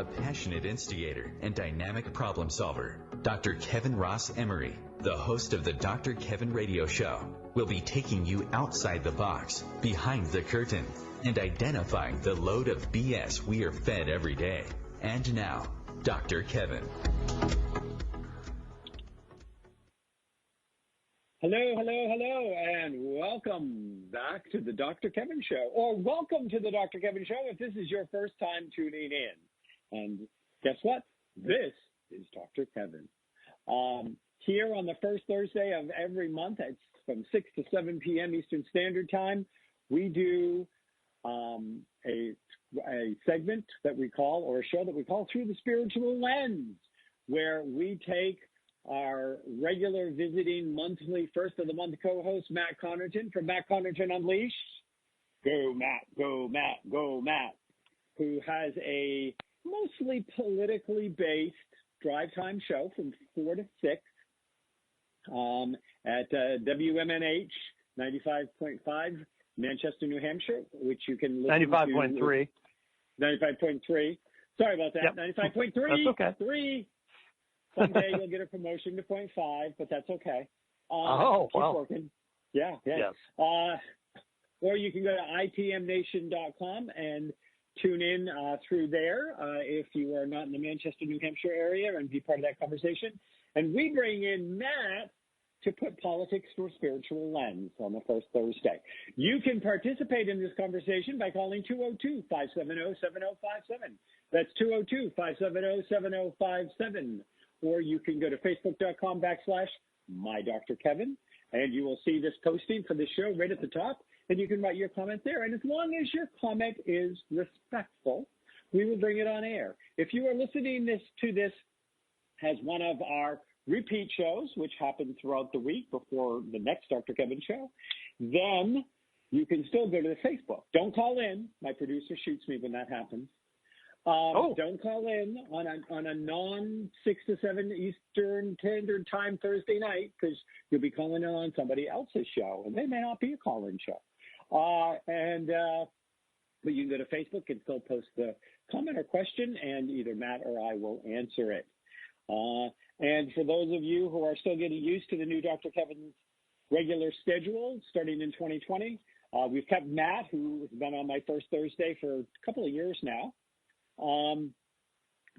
a passionate instigator and dynamic problem solver, Dr. Kevin Ross Emery, the host of the Dr. Kevin Radio Show, will be taking you outside the box, behind the curtain, and identifying the load of BS we are fed every day. And now, Dr. Kevin. Hello, and welcome back to the Dr. Kevin Show, or welcome to the Dr. Kevin Show if this is your first time tuning in. And guess what? This is Dr. Kevin. Here on the first Thursday of every month, it's from 6 to 7 p.m. Eastern Standard Time, we do a segment that we call, or a show that we call Through the Spiritual Lens, where we take our regular visiting monthly first of the month co-host, Matt Connarton, from Matt Connarton Unleashed. Go, Matt, go, Matt, go, Matt, who has a mostly politically based drive time show from 4 to 6 at WMNH 95.5, Manchester, New Hampshire, which you can listen 95.3. 95.3. Sorry about that. Yep. 95.3. That's okay. 3. Someday you'll get a promotion to 0.5, but that's okay. Keep working. Yeah. Yes. Or you can go to itmnation.com and tune in through there if you are not in the Manchester, New Hampshire area, and be part of that conversation. And we bring in Matt to put politics through a spiritual lens on the first Thursday. You can participate in this conversation by calling 202-570-7057. That's 202-570-7057. Or you can go to facebook.com/MyDrKevin, and you will see this posting for the show right at the top, and you can write your comment there. And as long as your comment is respectful, we will bring it on air. If you are listening to this as one of our repeat shows, which happen throughout the week before the next Dr. Kevin show, then you can still go to the Facebook. Don't call in. My producer shoots me when that happens. Don't call in on a non-6 to 7 Eastern Standard Time Thursday night, because you'll be calling in on somebody else's show, and they may not be a call-in show. But you can go to Facebook and still post the comment or question, and either Matt or I will answer it. And for those of you who are still getting used to the new Dr. Kevin's regular schedule starting in 2020, we've kept Matt, who has been on my first Thursday for a couple of years now.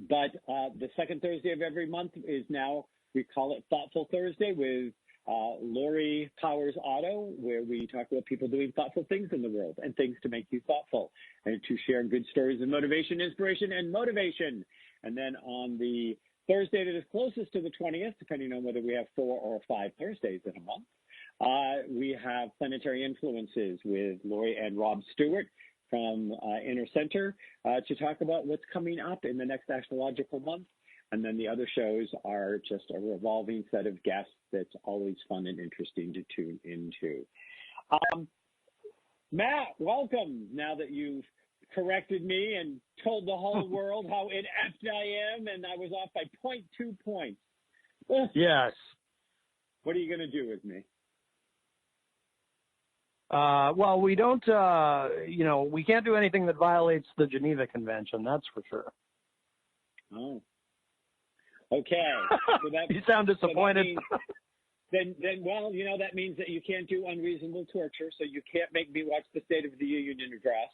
But the second Thursday of every month is now, we call it Thoughtful Thursday with Lori Powers Auto, where we talk about people doing thoughtful things in the world and things to make you thoughtful and to share good stories of motivation, inspiration, and motivation. And then on the Thursday that is closest to the 20th, depending on whether we have 4 or 5 Thursdays in a month, we have Planetary Influences with Lori and Rob Stewart from Inner Center to talk about what's coming up in the next astrological month. And then the other shows are just a revolving set of guests that's always fun and interesting to tune into. Matt, welcome. Now that you've corrected me and told the whole world how inept I am, and I was off by 0.2 points. Yes. What are you going to do with me? Well, we don't, we can't do anything that violates the Geneva Convention, that's for sure. Oh. Okay. So that, you sound disappointed. So then, well, that means that you can't do unreasonable torture, so you can't make me watch the State of the Union address.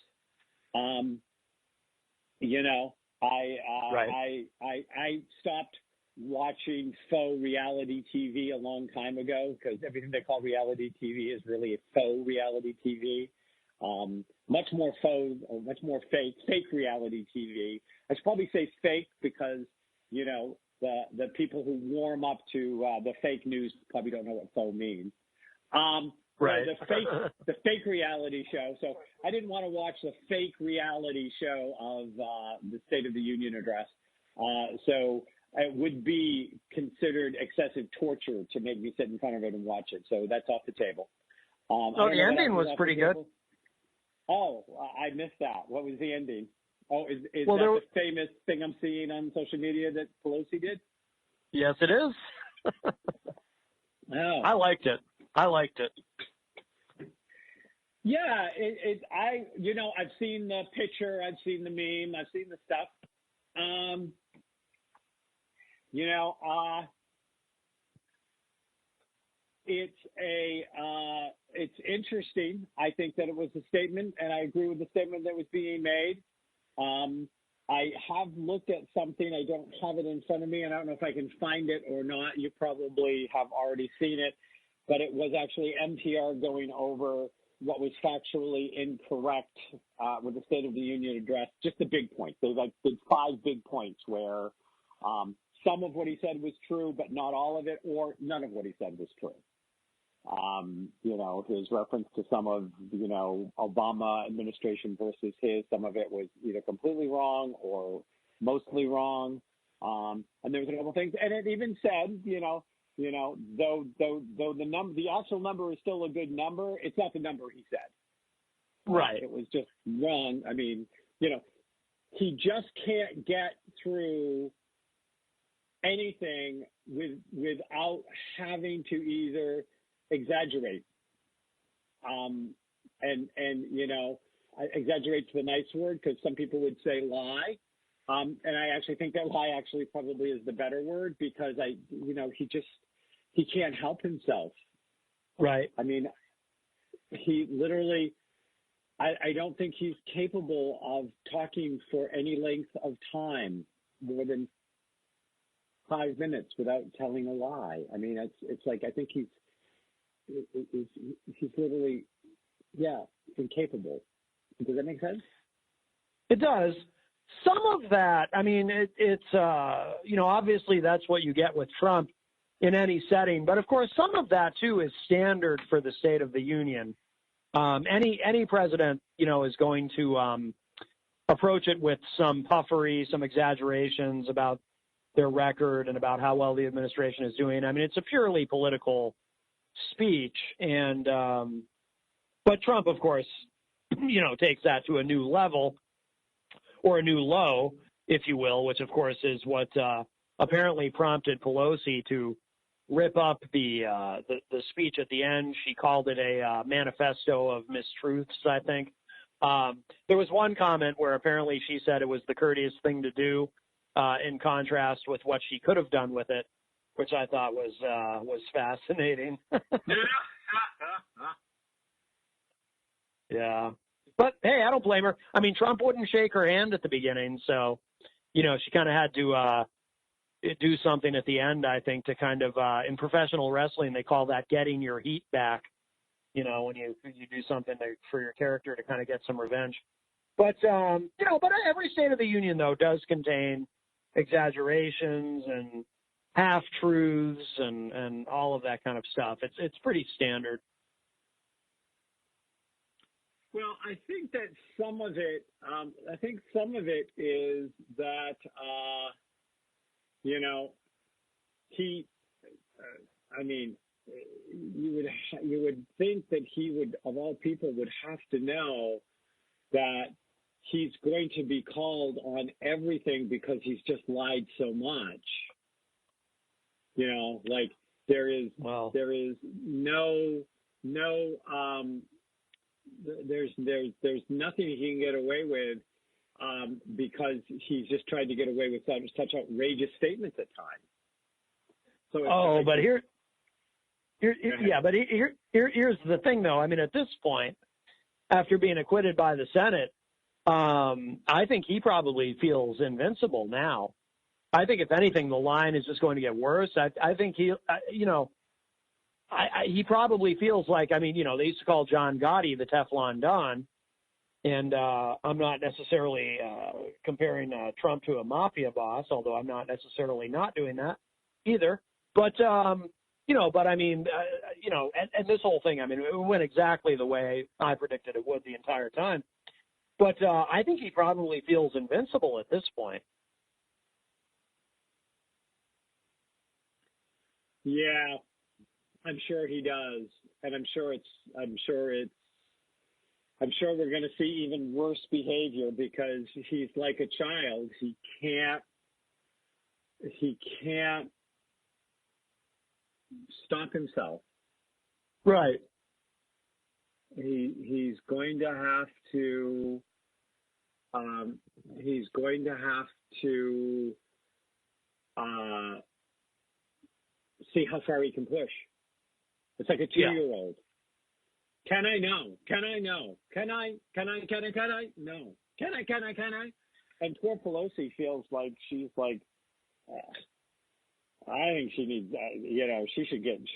I stopped watching faux reality TV a long time ago, because everything they call reality TV is really a faux reality TV. Much more faux, or much more fake reality TV. I should probably say fake because, the people who warm up to the fake news probably don't know what faux means. Right. The fake reality show. So I didn't want to watch the fake reality show of the State of the Union address. So it would be considered excessive torture to make me sit in front of it and watch it. So that's off the table. The ending was pretty good. Oh, I missed that. What was the ending? Oh, is that the famous thing I'm seeing on social media that Pelosi did? Yes, it is. Oh. I liked it. Yeah, I've seen the picture, I've seen the meme, I've seen the stuff. Um, you know, it's interesting. I think that it was a statement, and I agree with the statement that was being made. I have looked at something. I don't have it in front of me, and I don't know if I can find it or not. You probably have already seen it, but it was actually MTR going over what was factually incorrect with the State of the Union address. Just the big points. There's like 5 big points where some of what he said was true, but not all of it, or none of what he said was true. You know, his reference to some of, you know, Obama administration versus his, some of it was either completely wrong or mostly wrong. And there was a couple things, and it even said, though the actual number is still a good number, it's not the number he said. Right. It was just wrong. I mean, you know, he just can't get through anything without having to either exaggerate. Exaggerate's the nice word, because some people would say lie. And I actually think that lie actually probably is the better word, because he can't help himself. Right. I mean, he literally, I don't think he's capable of talking for any length of time more than 5 minutes without telling a lie. I mean, it's like, I think he's literally, incapable. Does that make sense? It does. Some of that, I mean, it's obviously that's what you get with Trump in any setting. But of course, some of that too is standard for the State of the Union. Any president, is going to approach it with some puffery, some exaggerations about their record and about how well the administration is doing. I mean, it's a purely political speech, and but Trump, of course, takes that to a new level, or a new low, if you will, which of course is what apparently prompted Pelosi to rip up the speech at the end. She called it a manifesto of mistruths, I think. There was one comment where apparently she said it was the courteous thing to do, in contrast with what she could have done with it, which I thought was fascinating. Yeah. But, hey, I don't blame her. I mean, Trump wouldn't shake her hand at the beginning, so, she kind of had to do something at the end, I think, to kind of, in professional wrestling, they call that getting your heat back, when you do something for your character to kind of get some revenge. But, but every State of the Union, though, does contain exaggerations and half-truths and all of that kind of stuff. It's pretty standard. Well, I think that some of it is that, you would think that he would, of all people, would have to know that he's going to be called on everything because he's just lied so much. Like there is no there's nothing he can get away with because he's just tried to get away with such outrageous statements at times. So but here's the thing, though. I mean, at this point, after being acquitted by the Senate, I think he probably feels invincible now. I think, if anything, the line is just going to get worse. I think he probably feels like, they used to call John Gotti the Teflon Don, and I'm not necessarily comparing Trump to a mafia boss, although I'm not necessarily not doing that either. But, and this whole thing, it went exactly the way I predicted it would the entire time. But I think he probably feels invincible at this point. Yeah, I'm sure he does, and I'm sure we're going to see even worse behavior because he's like a child. He can't stop himself. Right. He's going to have to he's going to have to see how far he can push. It's like a 2-year-old. Can I? No. Can I? No. Can I? Can I? Can I? Can I? No. Can I? Can I? Can I? And poor Pelosi feels like she's like, I think she needs, she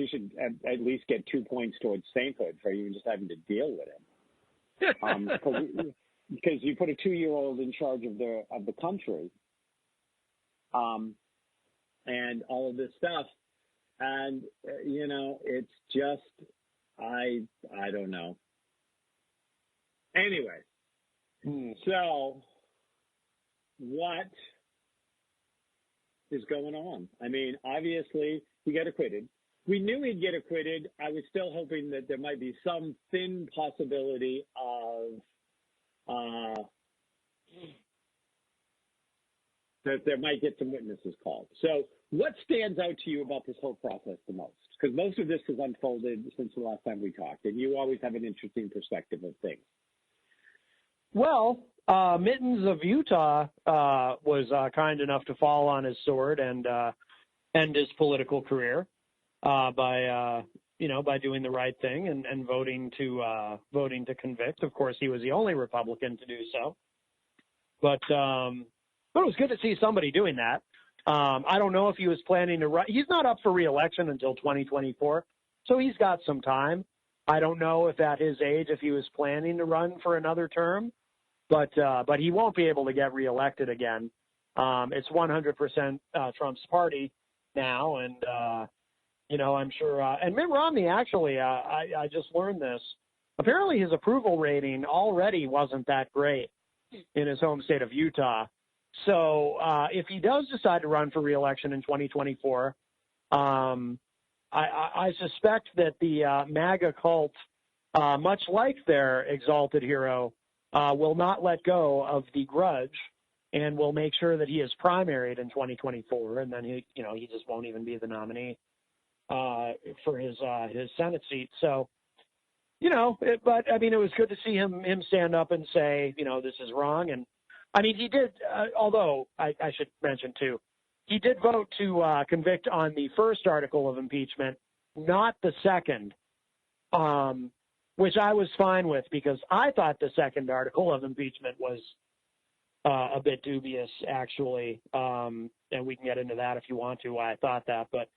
should at least get 2 points towards sainthood for even just having to deal with him. Because you put a 2-year-old in charge of the country, and all of this stuff, and it's just I don't know. Anyway, so what is going on? I mean, obviously he got acquitted. We knew he'd get acquitted. I was still hoping that there might be some thin possibility of that there might get some witnesses called. So what stands out to you about this whole process the most? Because most of this has unfolded since the last time we talked, and you always have an interesting perspective of things. Well, Mittens of Utah was kind enough to fall on his sword and end his political career by doing the right thing and voting to convict. Of course, he was the only Republican to do so, but it was good to see somebody doing that. I don't know if he was planning to run. He's not up for re-election until 2024, so he's got some time. I don't know if at his age, if he was planning to run for another term, but he won't be able to get reelected again. It's 100% Trump's party now, and I'm sure. And Mitt Romney, actually, I just learned this. Apparently, his approval rating already wasn't that great in his home state of Utah. So if he does decide to run for reelection in 2024, I suspect that the MAGA cult, much like their exalted hero, will not let go of the grudge and will make sure that he is primaried in 2024, and then he just won't even be the nominee for his Senate seat. So, but I mean, it was good to see him stand up and say, this is wrong. And I mean, he did, although I should mention too, he did vote to convict on the first article of impeachment, not the second, which I was fine with because I thought the second article of impeachment was a bit dubious, actually. And we can get into that if you want to, why I thought that. But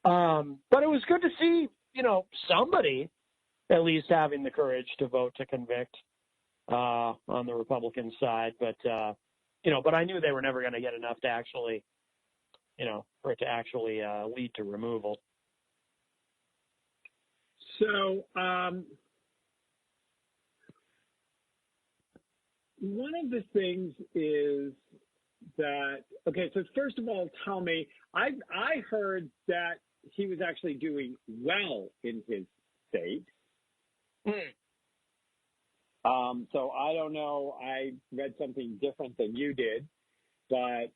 it was good to see, somebody at least having the courage to vote to convict on the Republican side. But I knew they were never going to get enough to actually, for it to actually lead to removal. So one of the things is that, okay, so first of all, tell me, I heard that he was actually doing well in his state. So I don't know, I read something different than you did, but,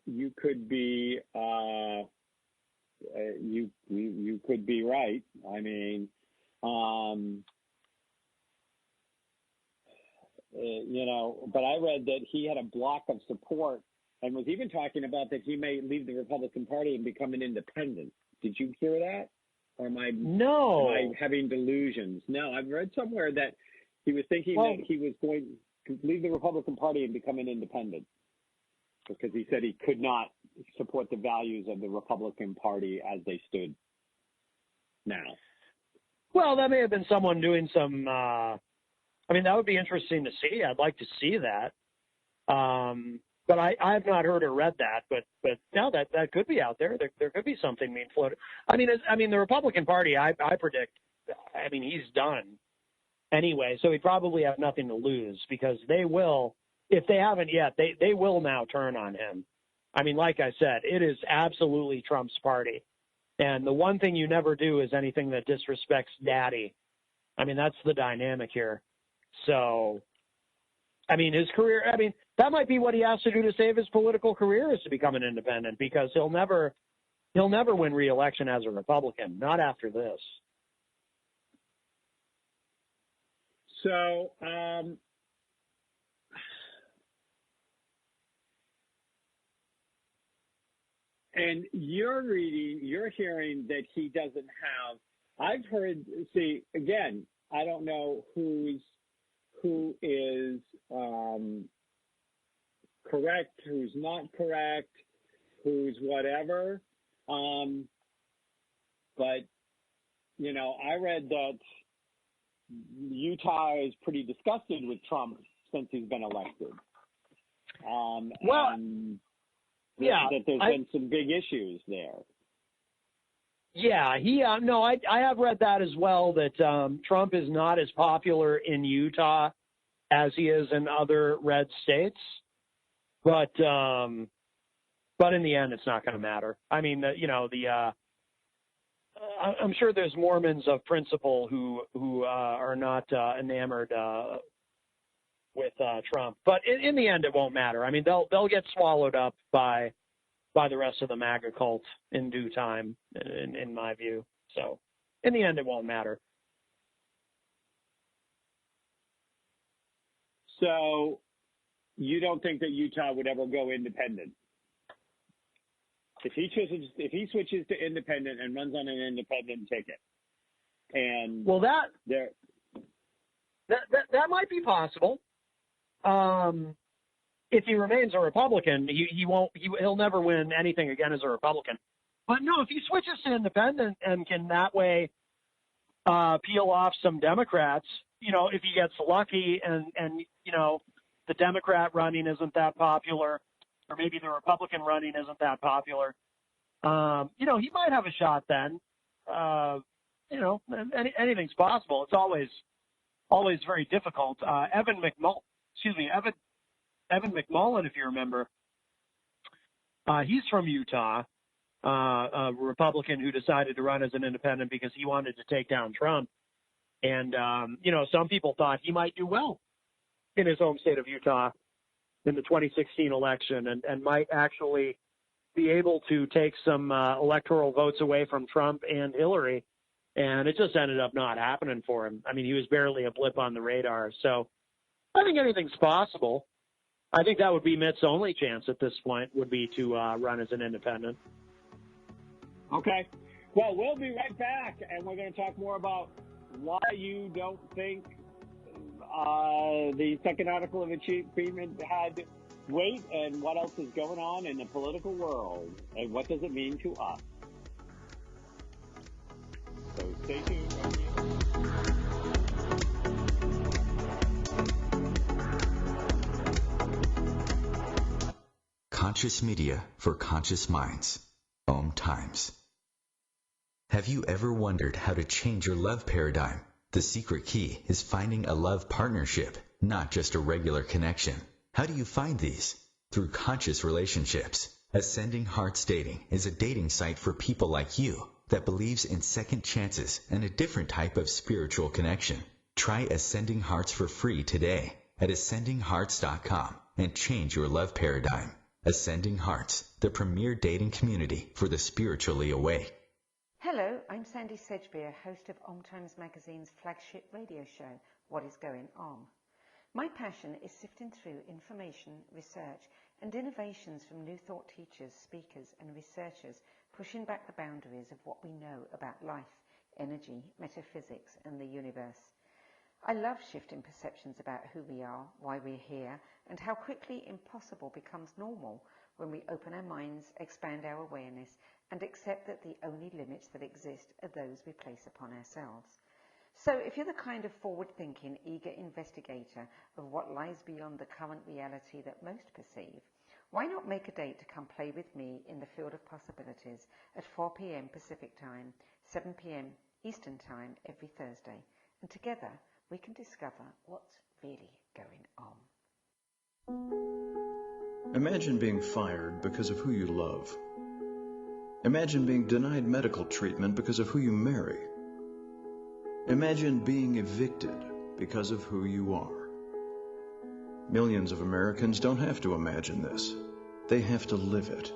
you could be, you could be right. I mean, but I read that he had a block of support and was even talking about that he may leave the Republican Party and become an independent. Did you hear that? Or am I having delusions? No, I've read somewhere that he was thinking that he was going to leave the Republican Party and become an independent because he said he could not support the values of the Republican Party as they stood now. Well, that may have been someone doing some that would be interesting to see. I'd like to see that. But I have not heard or read that, but now that could be out there. There could be something being floated. I mean, the Republican Party, I predict, he's done anyway, so he'd probably have nothing to lose because they will, if they haven't yet, they will now turn on him. I mean, like I said, it is absolutely Trump's party. And the one thing you never do is anything that disrespects daddy. I mean, that's the dynamic here. So, his career, that might be what he has to do to save his political career is to become an independent because he'll never win re-election as a Republican, not after this. So, And you're hearing that he doesn't have. I've heard. See, again, I don't know who is correct, who's not correct, who's whatever. But I read that Utah is pretty disgusted with Trump since he's been elected. That there's been some big issues there. Yeah, I have read that as well, that Trump is not as popular in Utah as he is in other red states. But in the end, it's not going to matter. I mean, I'm sure there's Mormons of principle who are not enamored with Trump, but in the end, it won't matter. I mean, they'll get swallowed up by the rest of the MAGA cult in due time, in my view. So, in the end, it won't matter. So, you don't think that Utah would ever go independent? If he switches to independent and runs on an independent ticket, and that might be possible. If he remains a Republican, he'll never win anything again as a Republican. But no, if he switches to independent and can that way peel off some Democrats, if he gets lucky and the Democrat running isn't that popular, or maybe the Republican running isn't that popular, he might have a shot then. Anything's possible. It's always very difficult. Evan McMullen, if you remember, he's from Utah, a Republican who decided to run as an independent because he wanted to take down Trump. And, some people thought he might do well in his home state of Utah in the 2016 election and might actually be able to take some electoral votes away from Trump and Hillary. And it just ended up not happening for him. I mean, he was barely a blip on the radar. So I think anything's possible. I think that would be Mitt's only chance at this point, would be to run as an independent. Okay. Well, we'll be right back, and we're going to talk more about why you don't think the second article of impeachment had weight, and what else is going on in the political world, and what does it mean to us. So stay tuned. Conscious media for conscious minds. OMTimes. Have you ever wondered how to change your love paradigm? The secret key is finding a love partnership, not just a regular connection. How do you find these? Through conscious relationships. Ascending Hearts Dating is a dating site for people like you that believes in second chances and a different type of spiritual connection. Try Ascending Hearts for free today at ascendinghearts.com and change your love paradigm. Ascending Hearts, the premier dating community for the spiritually awake. Hello, I'm Sandy Sedgbeer, host of OMTimes Magazine's flagship radio show, What is Going On? My passion is sifting through information, research, and innovations from new thought teachers, speakers, and researchers pushing back the boundaries of what we know about life, energy, metaphysics, and the universe. I love shifting perceptions about who we are, why we're here, and how quickly impossible becomes normal when we open our minds, expand our awareness, and accept that the only limits that exist are those we place upon ourselves. So if you're the kind of forward-thinking, eager investigator of what lies beyond the current reality that most perceive, why not make a date to come play with me in the field of possibilities at 4 p.m. Pacific Time, 7 p.m. Eastern Time every Thursday, and together we can discover what's really going on. Imagine being fired because of who you love. Imagine being denied medical treatment because of who you marry. Imagine being evicted because of who you are. Millions of Americans don't have to imagine this. They have to live it.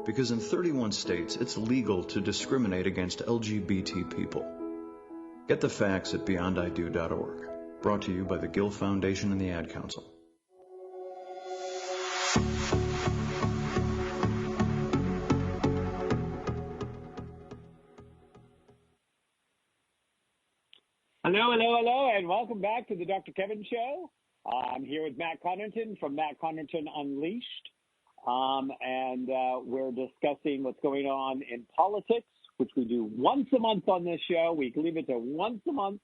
Because in 31 states, it's legal to discriminate against LGBT people. Get the facts at beyondido.org. Brought to you by the Gill Foundation and the Ad Council. Hello, and welcome back to the Dr. Kevin Show. I'm here with Matt Connarton from Matt Connarton Unleashed, and we're discussing what's going on in politics, which we do once a month on this show. We leave it to once a month,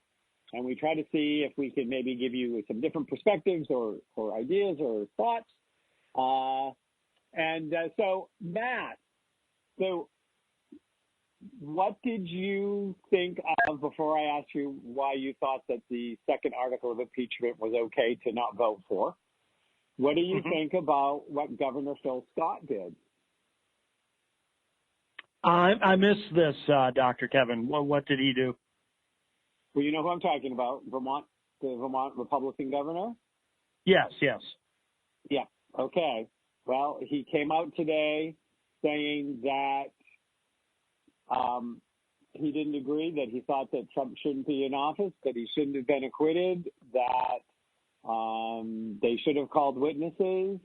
and we try to see if we can maybe give you some different perspectives or ideas or thoughts. So, Matt, what did you think of, before I asked you why you thought that the second article of impeachment was okay to not vote for? What do you think about what Governor Phil Scott did? I missed this, Dr. Kevin. What did he do? Well, you know who I'm talking about, the Vermont Republican governor? Yes. Yeah, okay. Well, he came out today saying that he didn't agree, that he thought that Trump shouldn't be in office, that he shouldn't have been acquitted, that they should have called witnesses.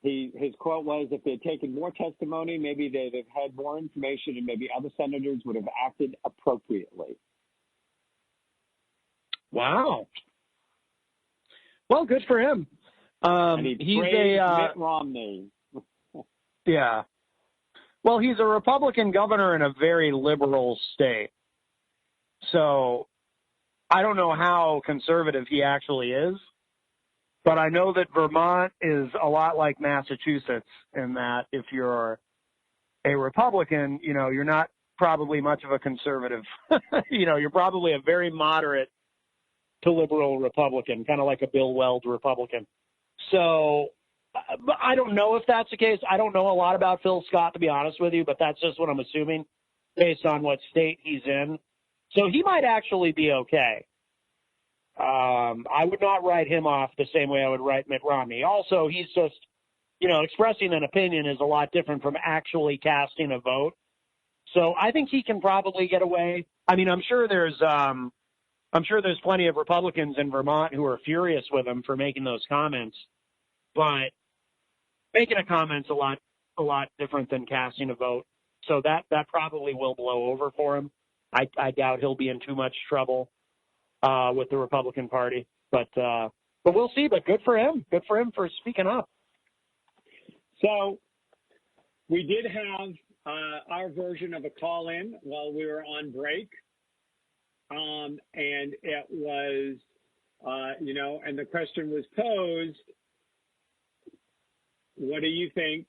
His quote was, if they'd taken more testimony, maybe they'd have had more information and maybe other senators would have acted appropriately. Wow. Well, good for him. And he he's praised a Mitt Romney. Yeah. Well, he's a Republican governor in a very liberal state. So I don't know how conservative he actually is, but I know that Vermont is a lot like Massachusetts in that if you're a Republican, you're not probably much of a conservative. You're probably a very moderate to liberal Republican, kind of like a Bill Weld Republican. So I don't know if that's the case. I don't know a lot about Phil Scott, to be honest with you, but that's just what I'm assuming based on what state he's in. So he might actually be okay. I would not write him off the same way I would write Mitt Romney. Also, he's just, expressing an opinion is a lot different from actually casting a vote. So I think he can probably get away. I mean, I'm sure there's plenty of Republicans in Vermont who are furious with him for making those comments, but making a comment's a lot different than casting a vote. So that probably will blow over for him. I doubt he'll be in too much trouble with the Republican Party, but we'll see. But good for him. Good for him for speaking up. So we did have our version of a call-in while we were on break, and it was, and the question was posed. What do you think?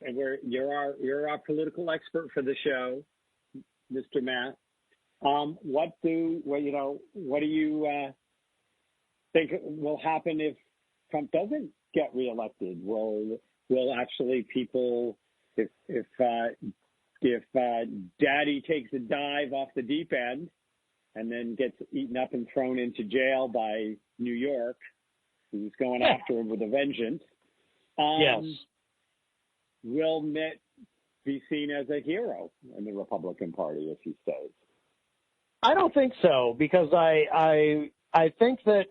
And you're our political expert for the show, Mr. Matt. What do you think will happen if Trump doesn't get reelected? Will actually people, if Daddy takes a dive off the deep end and then gets eaten up and thrown into jail by New York, who's going after him with a vengeance? Yes. Will Mitt be seen as a hero in the Republican Party if he stays? I don't think so, because I think that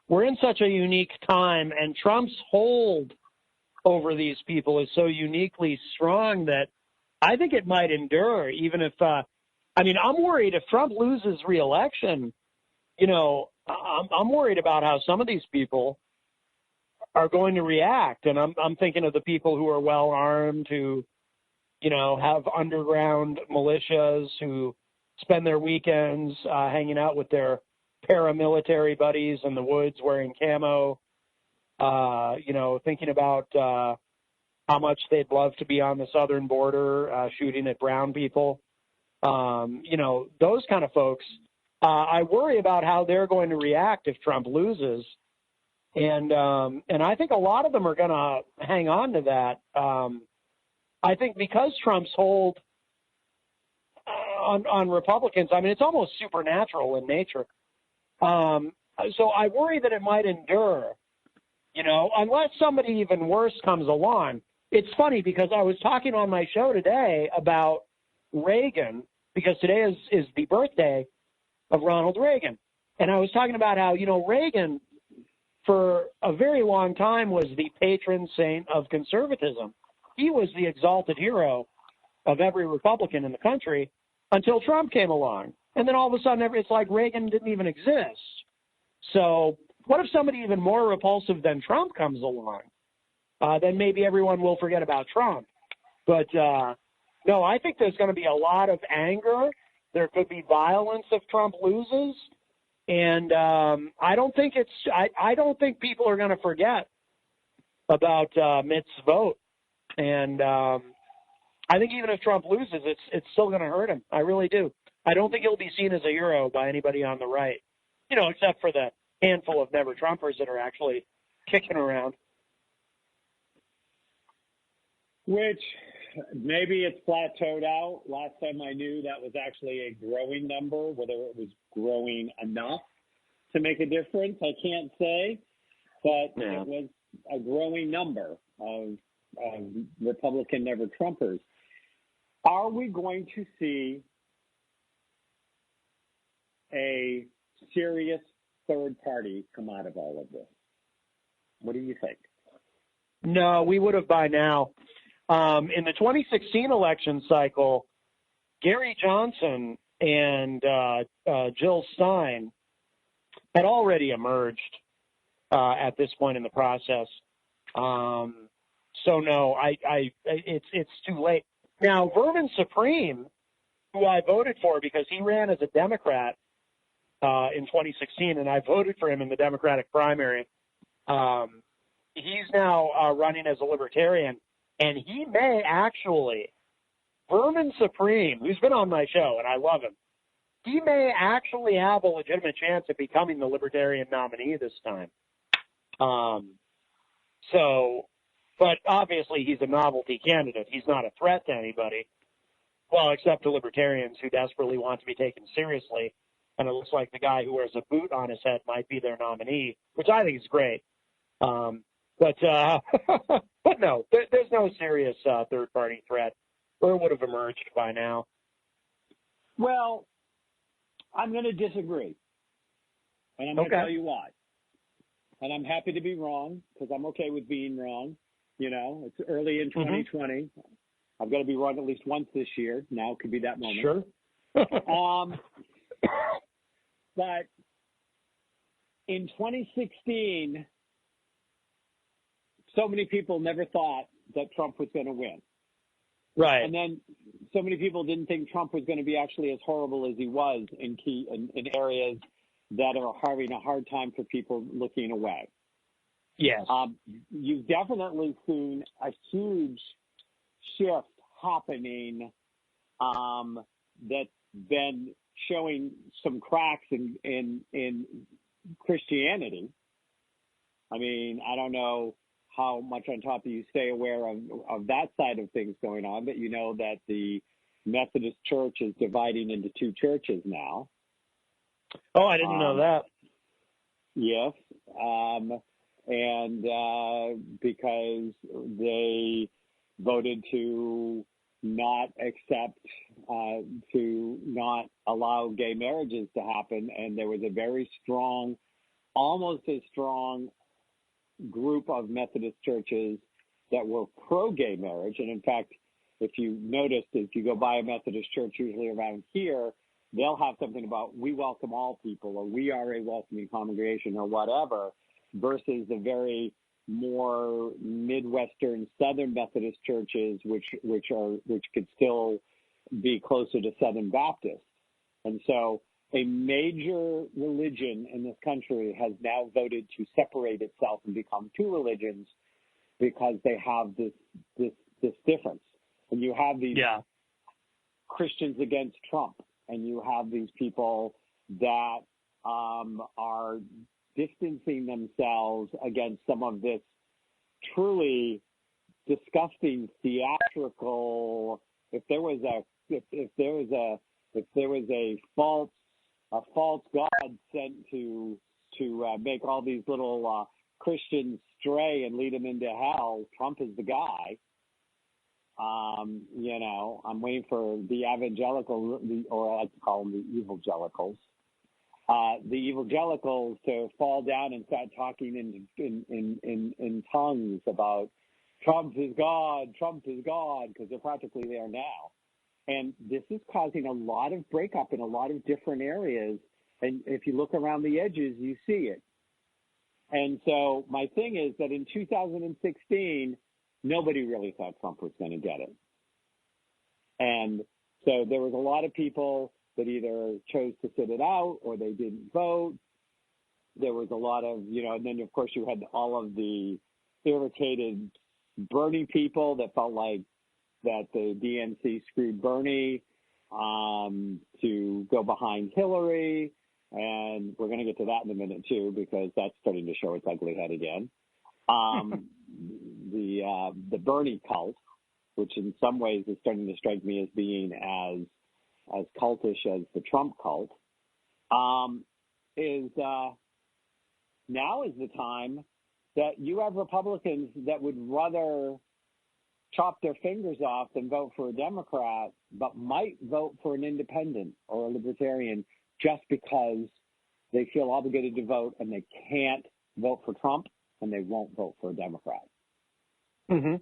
we're in such a unique time, and Trump's hold over these people is so uniquely strong that I think it might endure, even if I'm worried if Trump loses re-election, I'm worried about how some of these people are going to react. And I'm thinking of the people who are well armed, who, have underground militias, who spend their weekends hanging out with their paramilitary buddies in the woods wearing camo, thinking about how much they'd love to be on the southern border shooting at brown people. Those kind of folks. I worry about how they're going to react if Trump loses. And I think a lot of them are going to hang on to that. I think because Trump's hold on Republicans, it's almost supernatural in nature. So I worry that it might endure, unless somebody even worse comes along. It's funny because I was talking on my show today about Reagan, because today is the birthday of Ronald Reagan. And I was talking about how, Reagan, for a very long time, was the patron saint of conservatism. He was the exalted hero of every Republican in the country until Trump came along. and then all of a sudden it's like Reagan didn't even exist. So what if somebody even more repulsive than Trump comes along? Then maybe everyone will forget about Trump. But no, I think there's going to be a lot of anger. There could be violence if Trump loses, and I don't think people are going to forget about Mitt's vote. And I think even if Trump loses, it's still going to hurt him. I really do. I don't think he'll be seen as a hero by anybody on the right, except for the handful of never Trumpers that are actually kicking around. Which maybe it's plateaued out. Last time I knew that was actually a growing number. Whether it was growing enough to make a difference, I can't say. But It was a growing number of Republican never Trumpers. Are we going to see a serious third party come out of all of this? What do you think? No, we would have by now. In the 2016 election cycle, Gary Johnson and Jill Stein had already emerged at this point in the process. So no, it's too late. Now, Vermin Supreme, who I voted for because he ran as a Democrat in 2016, and I voted for him in the Democratic primary. He's now running as a Libertarian, and he may actually, Vermin Supreme, who's been on my show, and I love him, he may actually have a legitimate chance of becoming the Libertarian nominee this time. But obviously he's a novelty candidate. He's not a threat to anybody, well, except to Libertarians who desperately want to be taken seriously. And it looks like the guy who wears a boot on his head might be their nominee, which I think is great. But no, there's no serious third-party threat, or it would have emerged by now. Well, I'm going to disagree, and I'm going to tell you why. And I'm happy to be wrong, because I'm okay with being wrong. It's early in 2020. Mm-hmm. I've got to be wrong at least once this year. Now could be that moment. Sure. But in 2016, so many people never thought that Trump was going to win. Right. And then so many people didn't think Trump was going to be actually as horrible as he was in areas that are having a hard time for people looking away. Yes. You've definitely seen a huge shift happening that's been showing some cracks in Christianity. I mean, I don't know how much on top of you stay aware of that side of things going on, but you know that the Methodist Church is dividing into two churches now. Oh, I didn't know that. Yes. And because they voted to not accept, to not allow gay marriages to happen. And there was a very strong, almost as strong group of Methodist churches that were pro-gay marriage. And in fact, if you noticed, if you go by a Methodist church, usually around here, they'll have something about we welcome all people, or we are a welcoming congregation, or whatever, versus the very more Midwestern Southern Methodist churches, which could still be closer to Southern Baptist. And so a major religion in this country has now voted to separate itself and become two religions because they have this difference. And you have these Christians against Trump, and you have these people that are distancing themselves against some of this truly disgusting theatrical. If there was a false god sent to make all these little Christians stray and lead them into hell, Trump is the guy. I'm waiting for the evangelical, or I like to call them the evangelicals. The evangelicals to fall down and start talking in tongues about Trump is God, because they're practically there now. And this is causing a lot of breakup in a lot of different areas. And if you look around the edges, you see it. And so my thing is that in 2016, nobody really thought Trump was going to get it. And so there was a lot of people that either chose to sit it out or they didn't vote. There was a lot of, and then of course you had all of the irritated Bernie people that felt like that the DNC screwed Bernie to go behind Hillary. And we're going to get to that in a minute too, because that's starting to show its ugly head again. The Bernie cult, which in some ways is starting to strike me as being as cultish as the Trump cult, is now is the time that you have Republicans that would rather chop their fingers off than vote for a Democrat, but might vote for an independent or a libertarian just because they feel obligated to vote and they can't vote for Trump and they won't vote for a Democrat. Mm-hmm.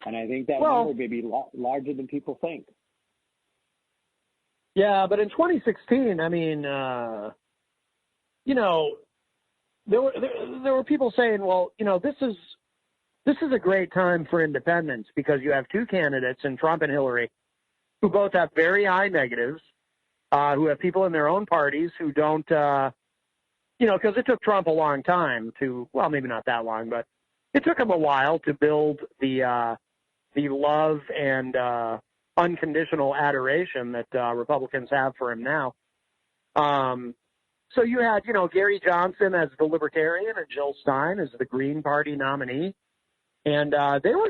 And I think that number may be larger than people think. Yeah, but in 2016, I mean, there were people saying, well, this is a great time for independents because you have two candidates in Trump and Hillary who both have very high negatives, who have people in their own parties who don't, because it took Trump a long time to, well, maybe not that long, but it took him a while to build the love and unconditional adoration that Republicans have for him now. So you had, Gary Johnson as the Libertarian and Jill Stein as the Green Party nominee. And they were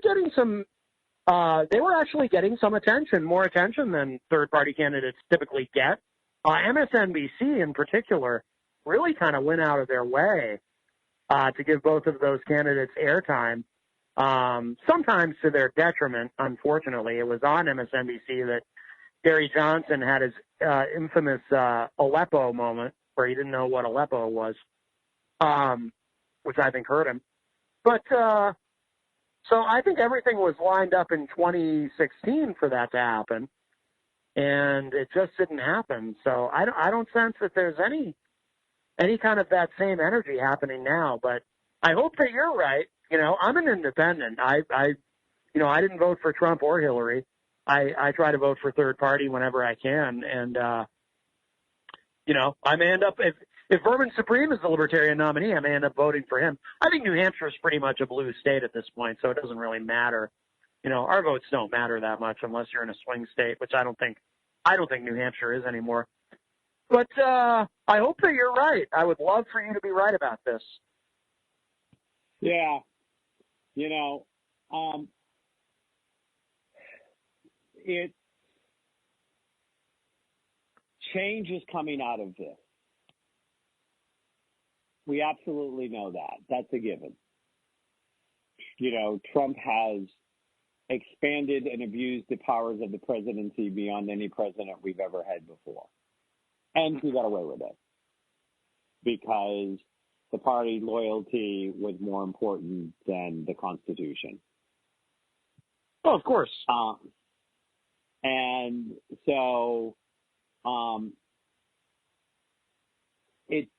actually getting some attention, more attention than third-party candidates typically get. MSNBC in particular really kind of went out of their way to give both of those candidates airtime, sometimes to their detriment, unfortunately. It was on MSNBC that Gary Johnson had his infamous Aleppo moment where he didn't know what Aleppo was, which I think hurt him. But so I think everything was lined up in 2016 for that to happen, and it just didn't happen. So I don't sense that there's any kind of that same energy happening now. But I hope that you're right. I'm an independent. I didn't vote for Trump or Hillary. I try to vote for third party whenever I can, and I may end up if Vermin Supreme is the Libertarian nominee, I may end up voting for him. I think New Hampshire is pretty much a blue state at this point, so it doesn't really matter. Our votes don't matter that much unless you're in a swing state, which I don't think New Hampshire is anymore. But I hope that you're right. I would love for you to be right about this. Yeah. Change is coming out of this. We absolutely know that. That's a given. Trump has expanded and abused the powers of the presidency beyond any president we've ever had before. And he got away with it because the party loyalty was more important than the Constitution. Oh, of course. And so it's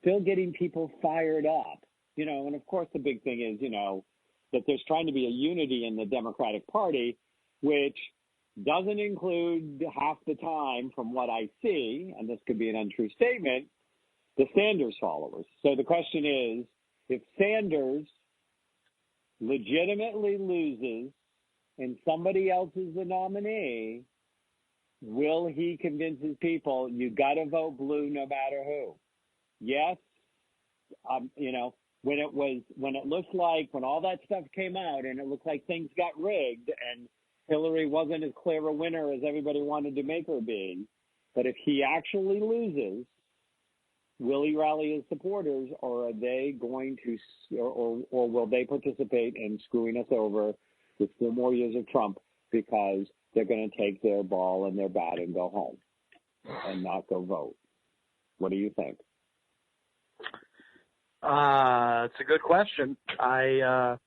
still getting people fired up, and of course the big thing is, that there's trying to be a unity in the Democratic Party, which doesn't include half the time, from what I see, and this could be an untrue statement, the Sanders followers. So the question is, if Sanders legitimately loses and somebody else is the nominee, will he convince his people, you got to vote blue no matter who? Yes. When all that stuff came out and it looked like things got rigged and Hillary wasn't as clear a winner as everybody wanted to make her be, but if he actually loses, will he rally his supporters, or are they going to, or will they participate in screwing us over with 4 more years of Trump because they're going to take their ball and their bat and go home and not go vote? What do you think? It's a good question. I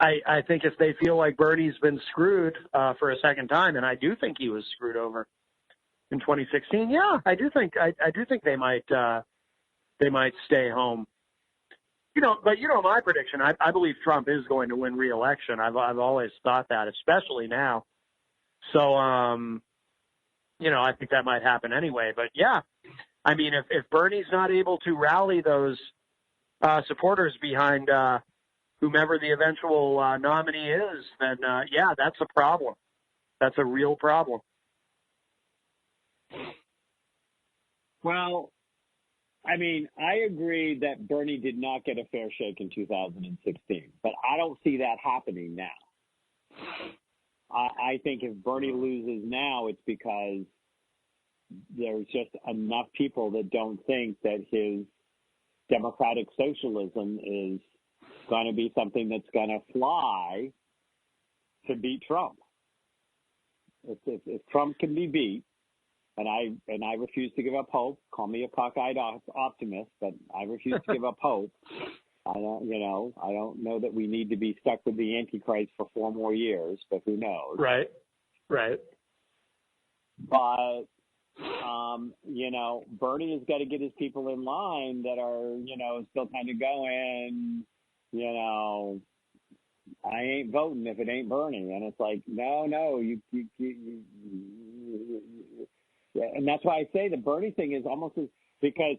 I think if they feel like Bernie's been screwed for a second time, and I do think he was screwed over in 2016, yeah, I do think they might stay home. But my prediction, I believe Trump is going to win re-election. I've always thought that, especially now. So, I think that might happen anyway. But yeah, I mean, if Bernie's not able to rally those supporters behind whomever the eventual nominee is, then yeah, that's a problem. That's a real problem. Well, I mean, I agree that Bernie did not get a fair shake in 2016, but I don't see that happening now. I think if Bernie loses now, it's because there's just enough people that don't think that his democratic socialism is going to be something that's going to fly to beat Trump. If Trump can be beat, and I refuse to give up hope. Call me a cockeyed optimist, but I refuse to give up hope. I don't know that we need to be stuck with the Antichrist for 4 more years, but who knows? Right. But Bernie has got to get his people in line that are, still kind of going, I ain't voting if it ain't Bernie. And it's like, no, you and that's why I say the Bernie thing is almost because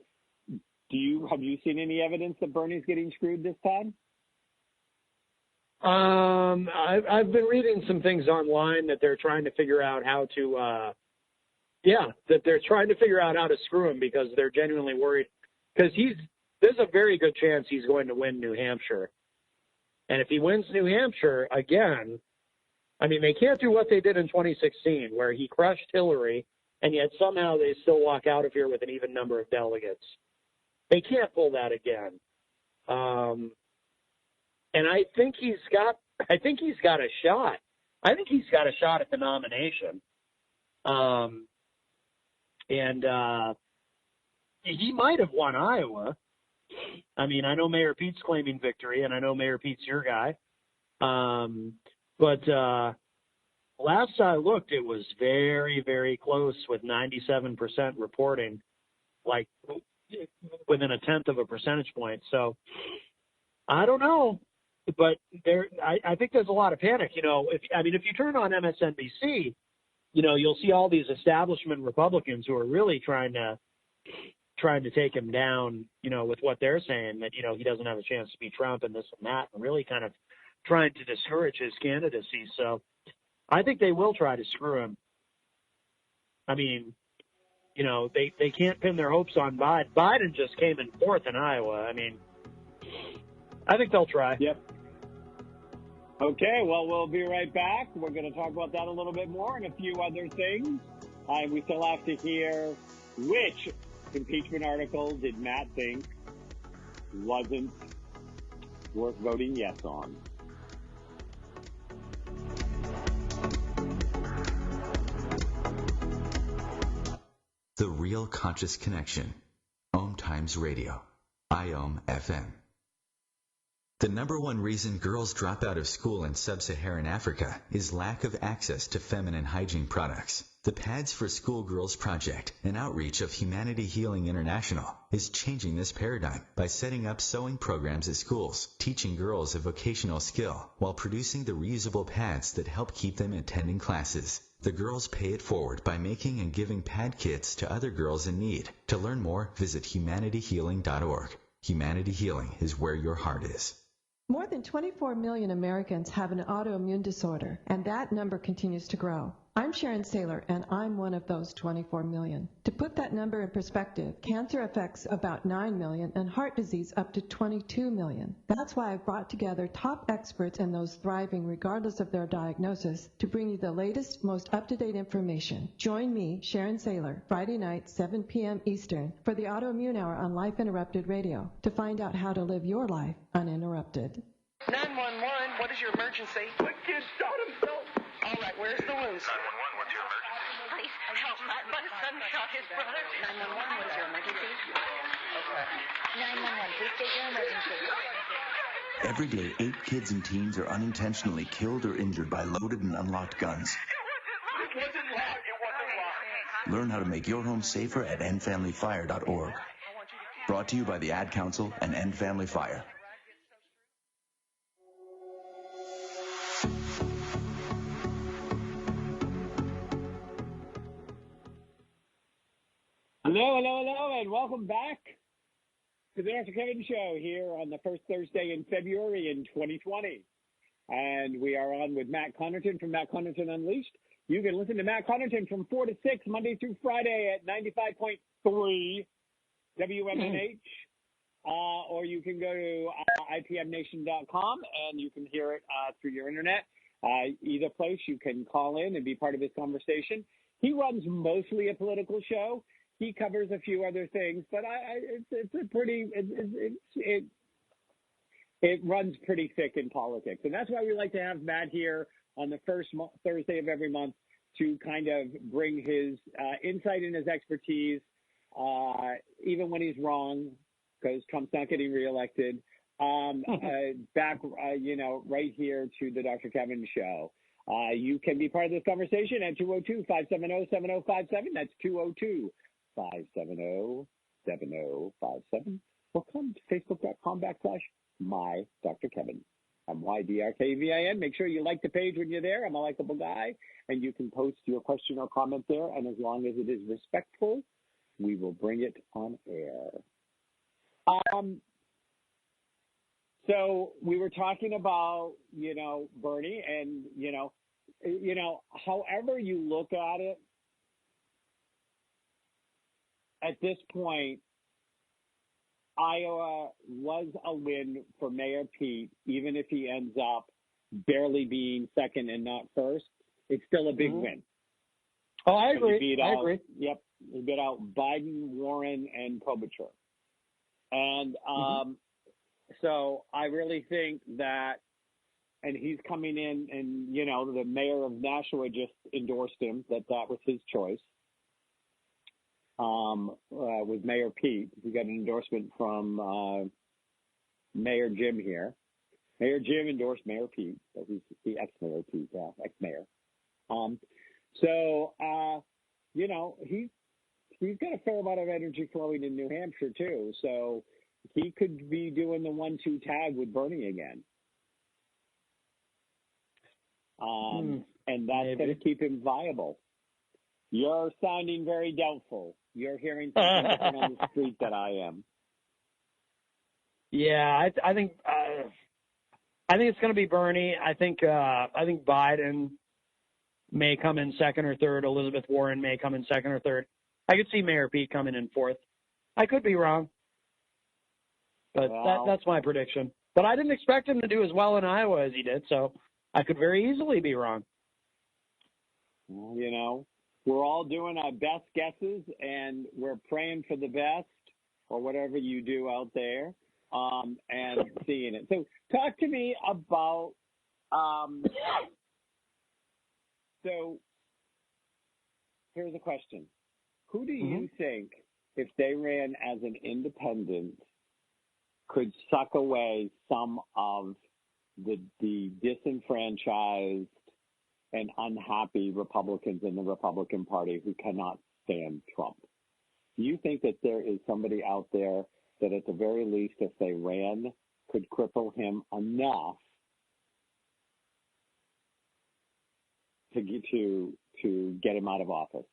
have you seen any evidence that Bernie's getting screwed this time? I've been reading some things online that they're trying to figure out how to, that they're trying to figure out how to screw him because they're genuinely worried. Because there's a very good chance he's going to win New Hampshire. And if he wins New Hampshire again, I mean, they can't do what they did in 2016 where he crushed Hillary and yet somehow they still walk out of here with an even number of delegates. They can't pull that again. And I think he's got a shot. I think he's got a shot at the nomination. And he might have won Iowa. I mean, I know Mayor Pete's claiming victory, and I know Mayor Pete's your guy. But last I looked, it was very, very close with 97% reporting, like within 1/10 of a percentage point. So I don't know, but I think there's a lot of panic. If you turn on MSNBC, you'll see all these establishment Republicans who are really trying to take him down, with what they're saying that, he doesn't have a chance to beat Trump and this and that, and really kind of trying to discourage his candidacy. So I think they will try to screw him. I mean, they can't pin their hopes on Biden. Biden just came in 4th in Iowa. I mean, I think they'll try. Yep. Okay, well, we'll be right back. We're going to talk about that a little bit more and a few other things. We still have to hear which impeachment article did Matt think wasn't worth voting yes on. The Real Conscious Connection. OMTimes Radio. IOM FM. The number one reason girls drop out of school in sub-Saharan Africa is lack of access to feminine hygiene products. The Pads for Schoolgirls Project, an outreach of Humanity Healing International, is changing this paradigm by setting up sewing programs at schools, teaching girls a vocational skill, while producing the reusable pads that help keep them attending classes. The girls pay it forward by making and giving pad kits to other girls in need. To learn more, visit humanityhealing.org. Humanity Healing is where your heart is. More than 24 million Americans have an autoimmune disorder, and that number continues to grow. I'm Sharon Saylor, and I'm one of those 24 million. To put that number in perspective, cancer affects about 9 million and heart disease up to 22 million. That's why I've brought together top experts and those thriving regardless of their diagnosis to bring you the latest, most up-to-date information. Join me, Sharon Saylor, Friday night, 7 p.m. Eastern, for the Autoimmune Hour on Life Interrupted Radio to find out how to live your life uninterrupted. 911, what is your emergency? The kid shot himself. All right, where's the wounds? 911, what's your emergency? Please help. My son shot his brother. 911, what is your emergency? Okay. 911, please state your emergency. Every day, 8 kids and teens are unintentionally killed or injured by loaded and unlocked guns. It wasn't locked. Learn how to make your home safer at endfamilyfire.org. Brought to you by the Ad Council and End Family Fire. Hello, and welcome back to the Dr. Kevin Show here on the first Thursday in February in 2020. And we are on with Matt Connarton from Matt Connarton Unleashed. You can listen to Matt Connarton from 4 to 6, Monday through Friday at 95.3 WMNH. Or you can go to IPMNation.com and you can hear it through your internet. Either place, you can call in and be part of this conversation. He runs mostly a political show. He covers a few other things, but it runs pretty thick in politics. And that's why we like to have Matt here on the first Thursday of every month to kind of bring his insight and his expertise, even when he's wrong, because Trump's not getting reelected, back, right here to the Dr. Kevin Show. You can be part of this conversation at 202-570-7057. That's 202-570-7057. Or come to facebook.com/my Dr. Kevin. I'm YDRKVIN. Make sure you like the page when you're there. I'm a likable guy. And you can post your question or comment there. And as long as it is respectful, we will bring it on air. So we were talking about, Bernie, and, however you look at it, at this point, Iowa was a win for Mayor Pete, even if he ends up barely being second and not first. It's still a big win. Oh, I agree. Yep. He beat out Biden, Warren, and Klobuchar. And so I really think that, and he's coming in and, the mayor of Nashua just endorsed him, that was his choice. With Mayor Pete. He got an endorsement from Mayor Jim here. Mayor Jim endorsed Mayor Pete, but he's the ex-Mayor Pete, ex-mayor. He's got a fair amount of energy flowing in New Hampshire, too. So he could be doing the 1-2 tag with Bernie again. And that's going to keep him viable. You're sounding very doubtful. You're hearing something different on the street that I am. Yeah, I think it's going to be Bernie. I think Biden may come in second or third. Elizabeth Warren may come in second or third. I could see Mayor Pete coming in fourth. I could be wrong, but that's my prediction. But I didn't expect him to do as well in Iowa as he did, so I could very easily be wrong. Well, we're all doing our best guesses, and we're praying for the best, or whatever you do out there, and seeing it. So talk to me about, so here's a question. Who do you think, if they ran as an independent, could suck away some of the disenfranchised and unhappy Republicans in the Republican Party who cannot stand Trump? Do you think that there is somebody out there that at the very least, if they ran, could cripple him enough to get him out of office?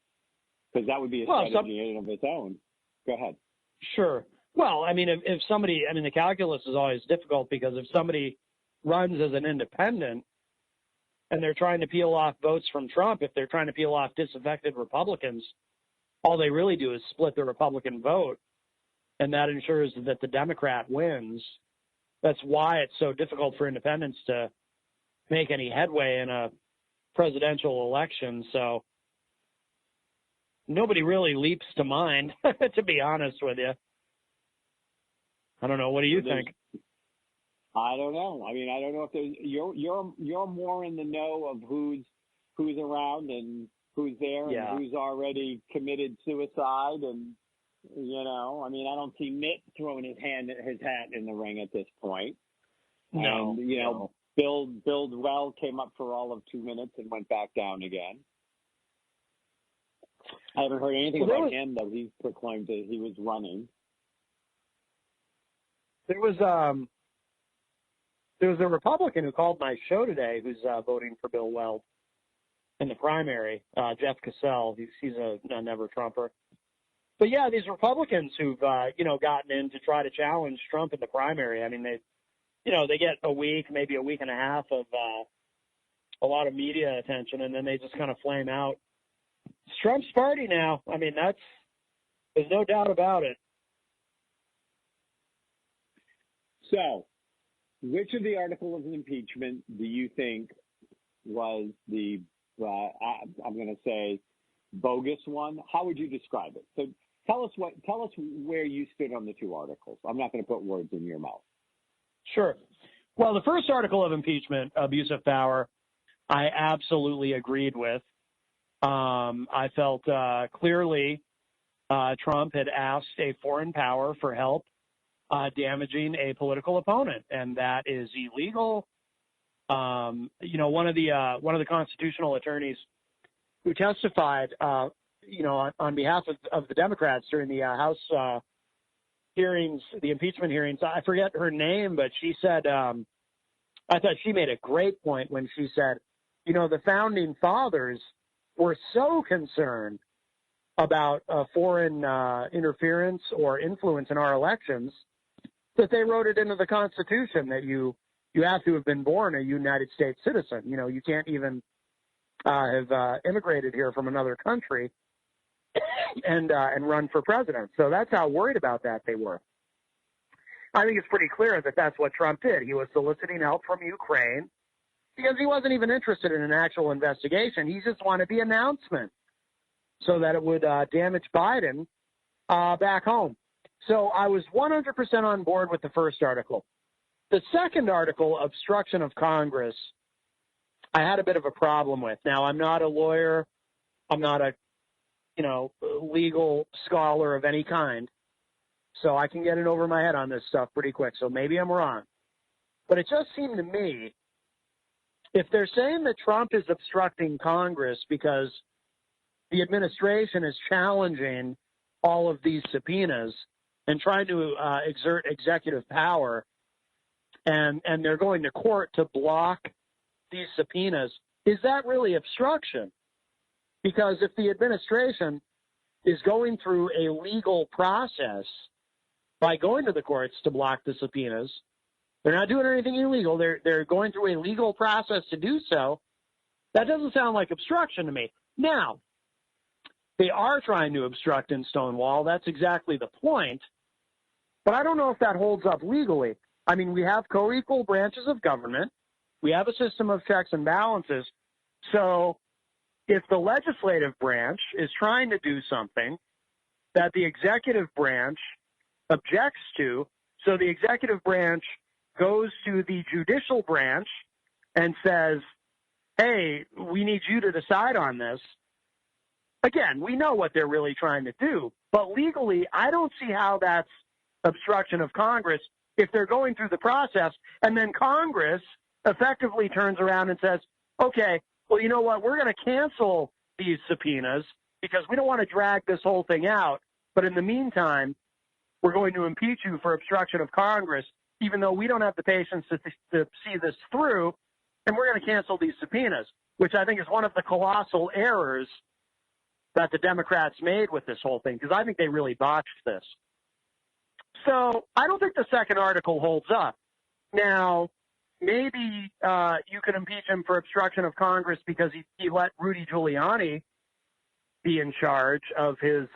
Because that would be a strategy in and of its own. Go ahead. Sure. Well, I mean, if somebody, the calculus is always difficult, because if somebody runs as an independent and they're trying to peel off votes from Trump, if they're trying to peel off disaffected Republicans, all they really do is split the Republican vote, and that ensures that the Democrat wins. That's why it's so difficult for independents to make any headway in a presidential election. So nobody really leaps to mind, to be honest with you. I don't know. What do you think? I don't know. I don't know if there's, you're more in the know of who's around and who's there and who's already committed suicide, and I don't see Mitt throwing his hat in the ring at this point. No. And, you know, Build Well came up for all of 2 minutes and went back down again. I haven't heard anything about him, though. He proclaimed that he was running. There was a Republican who called my show today who's voting for Bill Weld in the primary, Jeff Cassell. He's a never Trumper. But yeah, these Republicans who've gotten in to try to challenge Trump in the primary. I mean, they get a week, maybe a week and a half of a lot of media attention, and then they just kind of flame out. It's Trump's party now. I mean, there's no doubt about it. So, which of the articles of impeachment do you think was the, I'm going to say, bogus one? How would you describe it? So tell us where you stood on the two articles. I'm not going to put words in your mouth. Sure. Well, the first article of impeachment, abuse of power, I absolutely agreed with. I felt clearly Trump had asked a foreign power for help damaging a political opponent, and that is illegal. One of the constitutional attorneys who testified, on behalf of the Democrats during the House hearings, the impeachment hearings, I forget her name, but she said, I thought she made a great point when she said, the founding fathers were so concerned about foreign interference or influence in our elections that they wrote it into the Constitution that you have to have been born a United States citizen. You can't even have immigrated here from another country and run for president. So that's how worried about that they were. I think it's pretty clear that that's what Trump did. He was soliciting help from Ukraine because he wasn't even interested in an actual investigation. He just wanted the announcement so that it would damage Biden back home. So I was 100% on board with the first article. The second article, obstruction of Congress, I had a bit of a problem with. Now, I'm not a lawyer. I'm not a, legal scholar of any kind. So I can get it over my head on this stuff pretty quick. So maybe I'm wrong. But it just seemed to me, if they're saying that Trump is obstructing Congress because the administration is challenging all of these subpoenas and trying to exert executive power, and they're going to court to block these subpoenas, is that really obstruction? Because if the administration is going through a legal process by going to the courts to block the subpoenas, they're not doing anything illegal. They're going through a legal process to do so. That doesn't sound like obstruction to me. Now, they are trying to obstruct in Stonewall. That's exactly the point. But I don't know if that holds up legally. I mean, we have co-equal branches of government. We have a system of checks and balances. So if the legislative branch is trying to do something that the executive branch objects to, so the executive branch goes to the judicial branch and says, hey, we need you to decide on this. Again, we know what they're really trying to do, but legally, I don't see how that's obstruction of Congress if they're going through the process and then Congress effectively turns around and says, okay, well, you know what, we're going to cancel these subpoenas because we don't want to drag this whole thing out, but in the meantime, we're going to impeach you for obstruction of Congress, even though we don't have the patience to see this through, and we're going to cancel these subpoenas, which I think is one of the colossal errors that the Democrats made with this whole thing, because I think they really botched this. So I don't think the second article holds up. Now, maybe you could impeach him for obstruction of Congress because he let Rudy Giuliani be in charge of his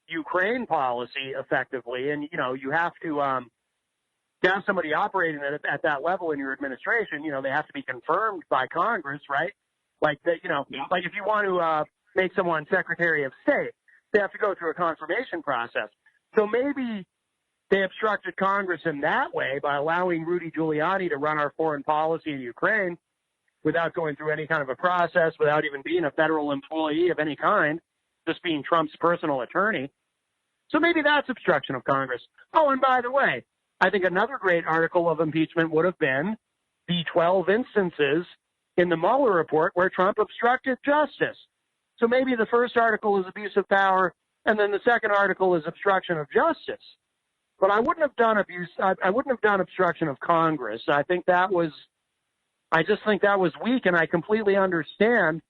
Ukraine policy effectively. And, you have to have somebody operating at that level in your administration. They have to be confirmed by Congress, right? Like, like if you want to make someone Secretary of State, they have to go through a confirmation process. So maybe they obstructed Congress in that way by allowing Rudy Giuliani to run our foreign policy in Ukraine without going through any kind of a process, without even being a federal employee of any kind, just being Trump's personal attorney. So maybe that's obstruction of Congress. Oh, and by the way, I think another great article of impeachment would have been the 12 instances in the Mueller report where Trump obstructed justice. So maybe the first article is abuse of power, and then the second article is obstruction of justice. But I wouldn't have done I wouldn't have done obstruction of Congress. I just think that was weak, and I completely understand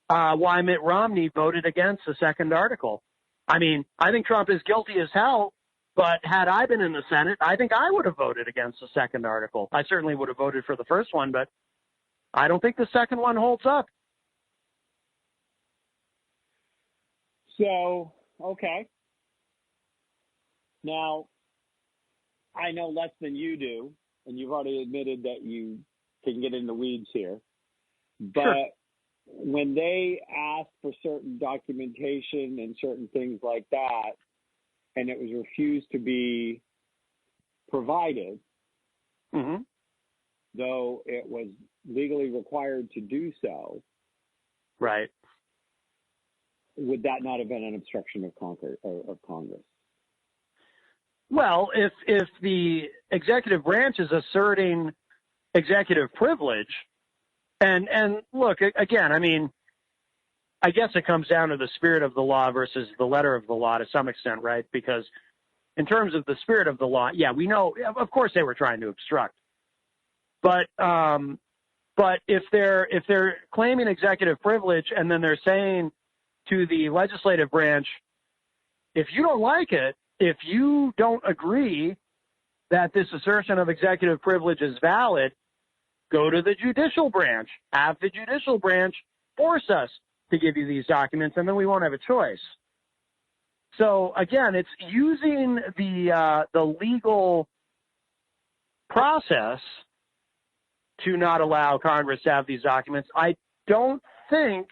why Mitt Romney voted against the second article. I mean, I think Trump is guilty as hell, but had I been in the Senate, I think I would have voted against the second article. I certainly would have voted for the first one, but I don't think the second one holds up. So, okay. Now, I know less than you do, and you've already admitted that you can get in the weeds here. But Sure. When they ask for certain documentation and certain things like that, and it was refused to be provided, Mm-hmm. though it was legally required to do so, Right. would that not have been an obstruction of Congress? Well, if the executive branch is asserting executive privilege, and look, again, I mean, I guess it comes down to the spirit of the law versus the letter of the law to some extent, right? Because in terms of the spirit of the law, yeah, we know, of course, they were trying to obstruct. But if they're claiming executive privilege and then they're saying to the legislative branch, if you don't like it, if you don't agree that this assertion of executive privilege is valid, go to the judicial branch. Have the judicial branch force us to give you these documents, and then we won't have a choice. So again, it's using the legal process to not allow Congress to have these documents. I don't think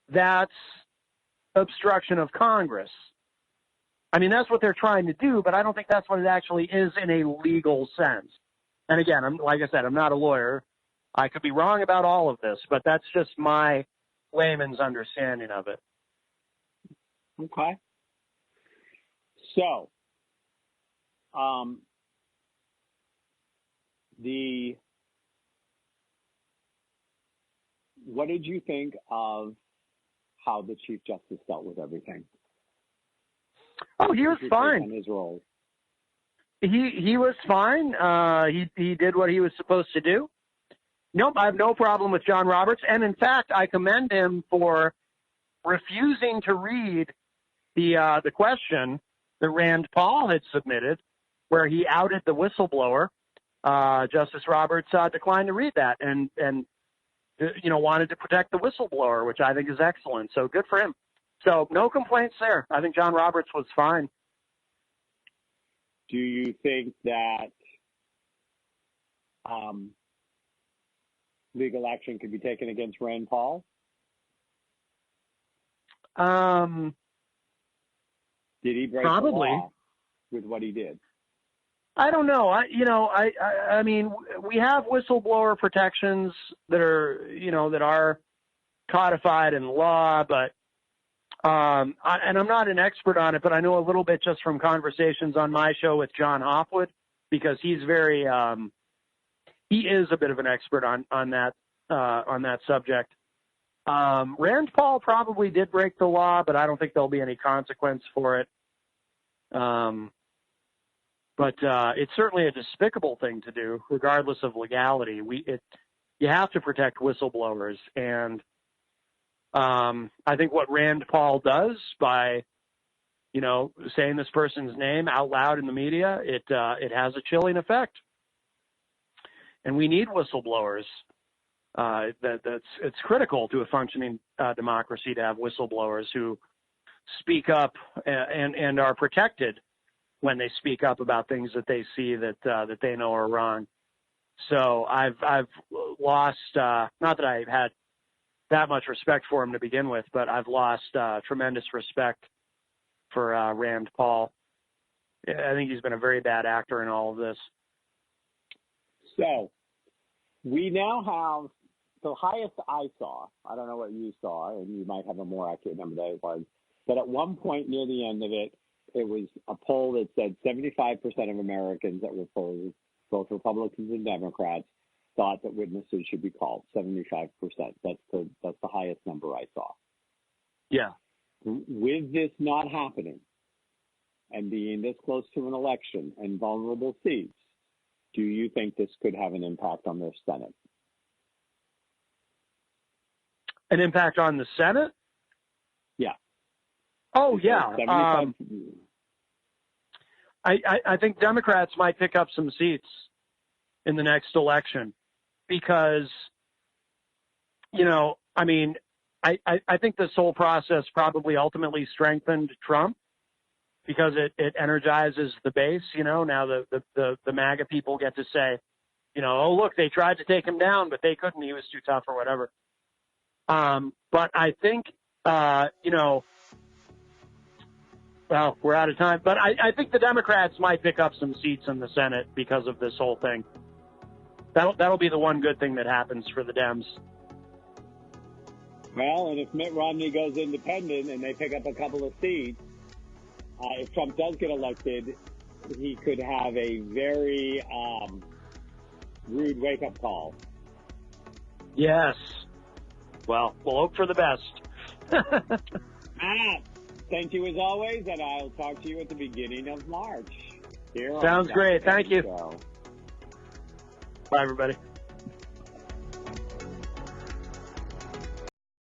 that's obstruction of Congress. I mean, that's what they're trying to do, but I don't think that's what it actually is in a legal sense. And again, like I said, I'm not a lawyer. I could be wrong about all of this, but that's just my layman's understanding of it. Okay. So, what did you think of how the Chief Justice dealt with everything? Oh, he was fine. On his role. He was fine. He did what he was supposed to do. Nope, I have no problem with John Roberts, and in fact, I commend him for refusing to read the question that Rand Paul had submitted, where he outed the whistleblower. Justice Roberts declined to read that, and wanted to protect the whistleblower, which I think is excellent. So good for him. So no complaints there. I think John Roberts was fine. Do you think that legal action could be taken against Rand Paul? Did he break probably the law with what he did? I don't know. I mean, we have whistleblower protections that are codified in law, but and I'm not an expert on it, but I know a little bit just from conversations on my show with John Hopwood, because he's he is a bit of an expert on that subject. Rand Paul probably did break the law, but I don't think there'll be any consequence for it. But it's certainly a despicable thing to do, regardless of legality. You have to protect whistleblowers, and I think what Rand Paul does by, saying this person's name out loud in the media, it has a chilling effect, and we need whistleblowers. It's critical to a functioning democracy to have whistleblowers who speak up and are protected when they speak up about things that they see that they know are wrong. So I've lost, not that I had that much respect for him to begin with, but I've lost tremendous respect for Rand Paul. I think he's been a very bad actor in all of this. So we now have the highest I saw. I don't know what you saw, and you might have a more accurate number than it was. But at one point near the end of it, it was a poll that said 75% of Americans that were polled, both Republicans and Democrats, thought that witnesses should be called. 75%. That's the highest number I saw. Yeah. With this not happening and being this close to an election and vulnerable seats, do you think this could have an impact on their Senate? An impact on the Senate? Yeah. Oh, yeah. I think Democrats might pick up some seats in the next election because, you know, I mean, I think this whole process probably ultimately strengthened Trump because it energizes the base. You know, now the MAGA people get to say, you know, oh, look, they tried to take him down, but they couldn't. He was too tough or whatever. But I think, you know, well, we're out of time, but I think the Democrats might pick up some seats in the Senate because of this whole thing. That'll be the one good thing that happens for the Dems. Well, and if Mitt Romney goes independent and they pick up a couple of seats, if Trump does get elected, he could have a very rude wake-up call. Yes. Well, we'll hope for the best. Matt, thank you as always, and I'll talk to you at the beginning of March. Sounds great. Thank you. Bye, everybody.